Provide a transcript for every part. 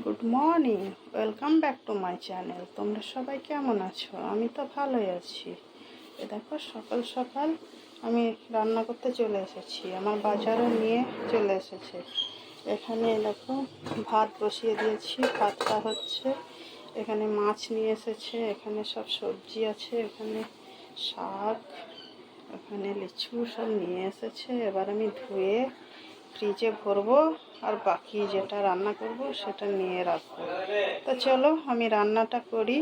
Good morning, welcome back to my channel. তোমরা সবাই কেমন আছো? আমি তো ভালোই আছি। দেখো সকাল সকাল আমি রান্না করতে চলে এসেছি। আমার বাজারও নিয়ে চলে এসেছে। এখানে দেখো ভাত বসিয়ে দিয়েছি, ভাতটা হচ্ছে। এখানে মাছ নিয়ে এসেছে, এখানে সব সবজি আছে, এখানে শাক, এখানে লিচু সব নিয়ে এসেছে। এবার আমি ধুয়ে ফ্রিজে ভরবো আর বাকি যেটা রান্না করব সেটা নিয়ে রাখবো। তো চলো আমি রান্নাটা করি।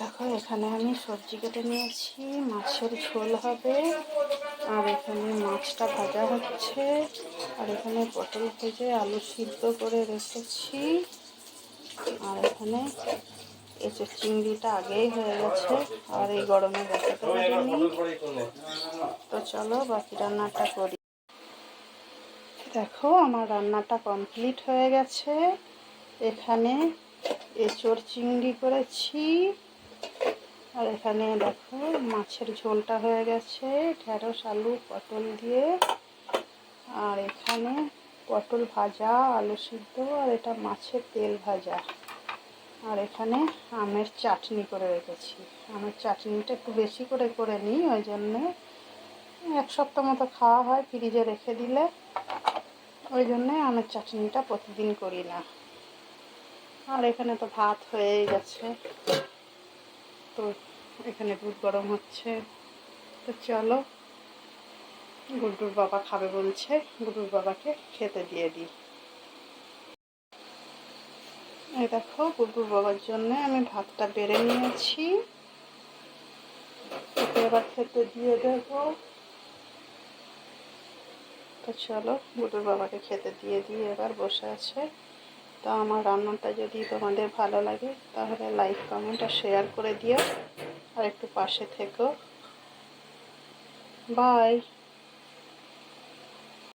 দেখো এখানে আমি সবজি কেটে নিয়েছি, মাছের ঝোল হবে। আর এখানে মাছটা ভাজা হচ্ছে। আর এখানে পটল ভেজে আলু সিদ্ধ করে রেখেছি। আর এখানে এই যে চিংড়িটা আগেই হয়ে গেছে, আর এই গরমে বসাতে পারিনি। তো চলো বাকি রান্নাটা করি। দেখো আমার রান্নাটা কমপ্লিট হয়ে গেছে। এখানে এঁচোড় চিংড়ি করেছি। আর এখানে দেখো মাছের ঝোলটা হয়ে গেছে, ঢেঁড়স আলু পটল দিয়ে। আর এখানে পটল ভাজা, আলু সিদ্ধ, আর এটা মাছের তেল ভাজা। আর এখানে আমের চাটনি করে রেখেছি। আমের চাটনিটা একটু বেশি করে করে নিই, ওই জন্যে 1 সপ্তাহ মতো খাওয়া হয় ফ্রিজে রেখে দিলে। ওই জন্যে আমের চাটনিটা প্রতিদিন করি না। আর এখানে তো ভাত হয়েই গেছে, তো এখানে দুধ গরম হচ্ছে। তো চলো, গুড্ডুর বাবা খাবে বলছে, গুড্ডুর বাবাকে খেতে দিয়ে দিই। এই দেখো গুড্ডুর বাবার জন্য আমি ভাতটা বেড়ে নিয়েছি, ওকে এবার খেতে দিয়ে দেবো। তো চলো গুড্ডুর বাবাকে খেতে দিয়ে দিই, এবার বসে আছে। তো আমার রান্নাটা যদি তোমাদের ভালো লাগে তাহলে লাইক কমেন্ট আর শেয়ার করে দিও, আর একটু পাশে থেকো। বাই।